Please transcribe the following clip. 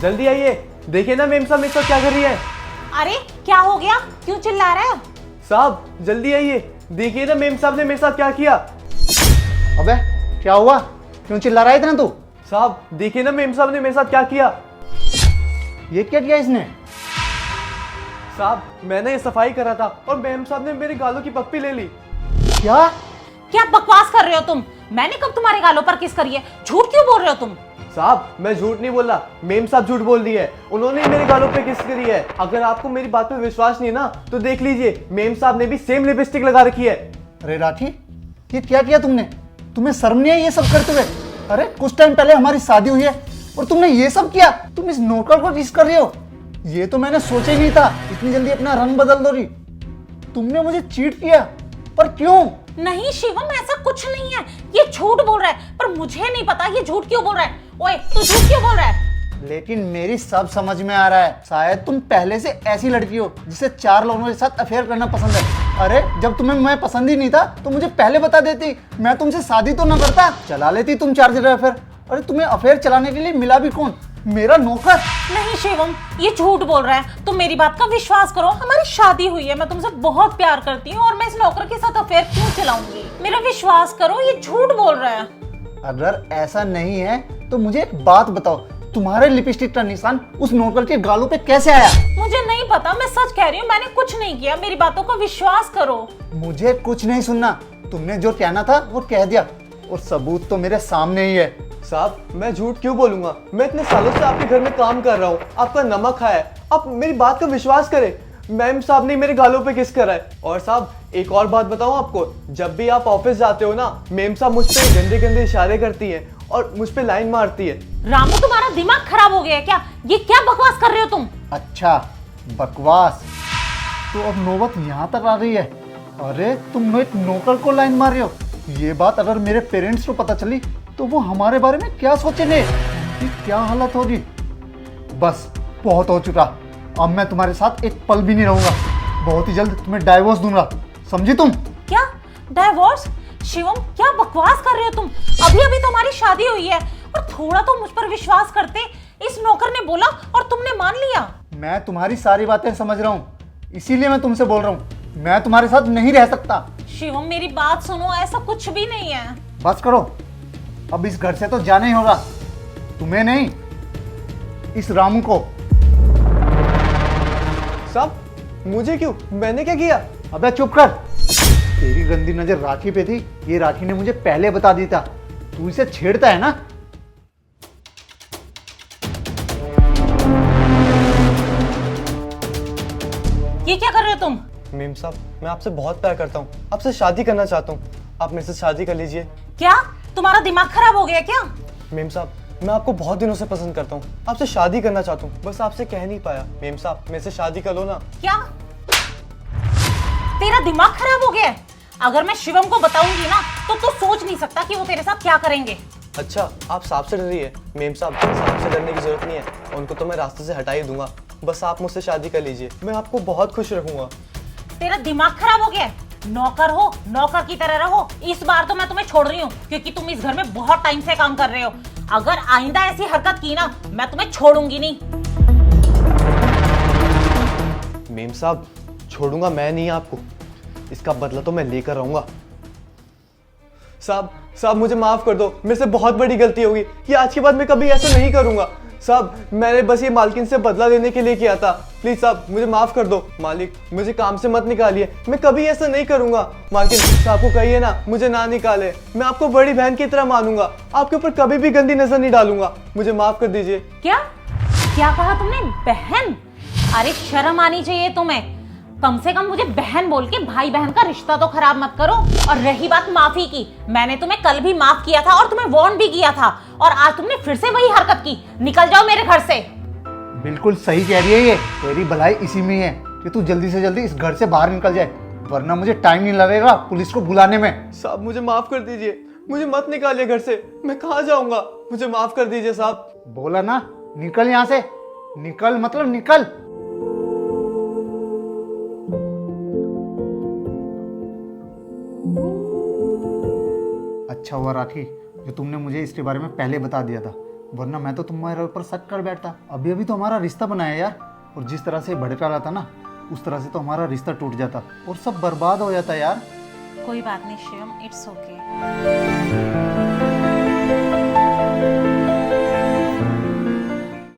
जल्दी आइए, देखिए ना मेम साहब मेरे साथ क्या कर रही है। अरे क्या हो गया, क्यों चिल्ला रहा है? साहब जल्दी आइए, देखिए ना मेम साहब ने मेरे साथ क्या किया। अबे क्या हुआ, क्यों चिल्ला रहा है इतना तू? साहब देखिए ना मेम साहब ने मेरे साथ क्या किया। ये क्या किया इसने? साहब मैंने ये सफाई करा था और मेम साहब ने मेरे गालों की पप्पी ले ली। क्या? क्या बकवास कर रहे हो तुम? मैंने कब तुम्हारे गालों पर किस करी है? झूठ क्यों बोल रहे हो तुम? साहब मैं झूठ नहीं बोला, मेम साहब झूठ बोल रही है, उन्होंने ही मेरे गालों पे किस करी है। अगर आपको मेरी बात पे विश्वास नहीं है ना तो देख लीजिए, मेम साहब ने भी सेम लिपस्टिक लगा रखी है। अरे राठी, ये क्या किया तुमने? तुम्हें शर्म नहीं है ये सब करते हुए? अरे कुछ टाइम पहले हमारी शादी हुई है और तुमने ये सब किया। तुम इस नौकर को किस कर रही हो? ये तो मैंने सोचा ही नहीं था, इतनी जल्दी अपना रंग बदल दो रही। तुमने मुझे चीट किया, पर क्यों? नहीं शिवम, ऐसा कुछ नहीं है, ये झूठ बोल रहा है, पर मुझे नहीं पता ये झूठ क्यों बोल रहा है। ओए तू झूठ क्यों बोल रहा है? लेकिन मेरी सब समझ में आ रहा है, शायद तुम पहले से ऐसी लड़की हो जिसे 4 लोगों के साथ अफेयर करना पसंद है। अरे जब तुम्हें मैं पसंद ही नहीं था तो मुझे पहले बता देती, मैं तुमसे शादी तो ना करता, चला लेती तुम 4 जगह अफेयर। अरे तुम्हें अफेयर चलाने के लिए मिला भी कौन? मेरा नौकर। नहीं शिवम, ये झूठ बोल रहा है, तुम मेरी बात का विश्वास करो। हमारी शादी हुई है, मैं तुमसे बहुत प्यार करती हूँ और मैं इस नौकर के साथ अफेयर क्यों चलाऊंगी? मेरा विश्वास करो, ये झूठ बोल रहा है। अगर ऐसा नहीं है तो मुझे एक बात बताओ, तुम्हारे लिपस्टिक का निशान उस नौकर के गालों पे कैसे आया? मुझे नहीं पता, मैं सच कह रही हूँ, मैंने कुछ नहीं किया, मेरी बातों का विश्वास करो। मुझे कुछ नहीं सुनना, तुमने जो कहना था वो कह दिया और सबूत तो मेरे सामने ही है। साहब मैं झूठ क्यों बोलूंगा, मैं इतने सालों से आपके घर में काम कर रहा हूँ, आपका नमक खाया है, आप मेरी बात का विश्वास करें। मैम साहब ने मेरे गालों पे किस करा है। और साहब एक और बात बताऊं आपको, जब भी आप ऑफिस जाते हो ना, मेम साहब मुझ पे गंदे गंदे इशारे करती है और मुझ पे लाइन मारती है। रामू तुम्हारा दिमाग खराब हो गया है क्या? ये क्या बकवास कर रहे हो तुम? अच्छा बकवास, तो अब नौबत यहाँ तक आ रही है। अरे तुम एक नौकर को लाइन मार रहे हो, ये बात अगर मेरे पेरेंट्स को पता चली तो वो हमारे बारे में क्या सोचेंगे, कि क्या हालत होगी। बस बहुत हो चुका, अब मैं तुम्हारे साथ एक पल भी नहीं रहूंगा, बहुत ही जल्द तुम्हें डाइवोर्स दूंगा, समझी तुम? क्या डाइवोर्स? शिवम क्या बकवास कर रहे हो तुम? अभी अभी तुम्हारी शादी हुई है और थोड़ा तो मुझ पर विश्वास करते। इस नौकर ने बोला और तुमने मान लिया। मैं तुम्हारी सारी बातें समझ रहा हूँ, इसीलिए मैं तुमसे बोल रहा हूँ, मैं तुम्हारे साथ नहीं रह सकता। शिवम मेरी बात सुनो, ऐसा कुछ भी नहीं है। बस करो, अब इस घर से तो जाना ही होगा, तुम्हें नहीं, इस रामू को। साहब मुझे क्यों, मैंने क्या किया? अबे चुप कर, तेरी गंदी नजर राखी पे थी, ये राखी ने मुझे पहले बता दिया था, तू इसे छेड़ता है ना। ये क्या कर रहे हो तुम? मेम साहब मैं आपसे बहुत प्यार करता हूँ, आपसे शादी करना चाहता हूँ, आप मेरे से शादी कर लीजिए। क्या तुम्हारा दिमाग खराब हो गया क्या? मेम साहब मैं आपको बहुत दिनों से पसंद करता हूँ, आपसे शादी करना चाहता हूँ, बस आपसे कह नहीं पाया। मेम साहब मेरे से शादी कर लो ना। क्या तेरा दिमाग खराब हो गया है? अगर मैं शिवम को बताऊंगी ना तो तू सोच नहीं सकता कि वो तेरे साथ क्या करेंगे। अच्छा आप सांप से डर रही है? मेम साहब सांप से डरने की जरूरत नहीं है, उनको तो मैं रास्ते से हटा ही दूंगा, बस आप मुझसे शादी कर लीजिए, मैं आपको बहुत खुश रखूंगा। तेरा दिमाग खराब हो गया है? नौकर हो, नौकर की तरह रहो। इस बार तो मैं तुम्हें छोड़ रही हूँ क्योंकि तुम इस घर में बहुत टाइम से काम कर रहे हो। अगर आइंदा ऐसी हरकत की ना, मैं तुम्हें छोड़ूंगी नहीं। मेम साहब छोड़ूंगा मैं नहीं आपको, इसका बदला तो मैं लेकर रहूंगा। साहब मुझे माफ कर दो, मेरे से बहुत बड़ी गलती होगी, कि आज के बाद मैं कभी ऐसा नहीं करूंगा। साहब मैंने बस ये मालकिन से बदला लेने के लिए किया था, प्लीज साहब मुझे माफ कर दो। मालिक मुझे काम से मत निकालिए, मैं कभी ऐसा नहीं करूंगा। मालकिन साहब को कहिए ना मुझे ना निकाले, मैं आपको बड़ी बहन की तरह मानूंगा, आपके ऊपर कभी भी गंदी नजर नहीं डालूंगा, मुझे माफ कर दीजिए। क्या क्या कहा तुमने? बहन? अरे शर्म आनी चाहिए तुम्हें, कम से कम मुझे बहन बोल के भाई बहन का रिश्ता तो खराब मत करो। और रही बात माफी की, मैंने तुम्हें कल भी माफ किया था और तुम्हें वार्न भी किया था, और आज तुमने फिर से वही हरकत की। निकल जाओ मेरे घर से। बिल्कुल सही कह रही है ये, तेरी भलाई इसी में है कि तू जल्दी से जल्दी इस घर से बाहर निकल जाए, वरना मुझे टाइम नहीं लगेगा पुलिस को बुलाने में। साहब मुझे माफ कर दीजिए, मुझे मत निकालिए घर से, मैं कहाँ जाऊंगा, मुझे माफ कर दीजिए साहब। बोला ना निकल यहाँ से, निकल मतलब निकल। अच्छा हुआ राखी जो तुमने मुझे इसके बारे में पहले बता दिया था, वरना मैं तो तुम्हारे ऊपर शक कर बैठता। अभी अभी तो हमारा रिश्ता बनाया यार, और जिस तरह से भड़का रहा था ना, उस तरह से तो हमारा रिश्ता टूट जाता और सब बर्बाद हो जाता यार। कोई बात नहीं शिवम, इट्स ओके।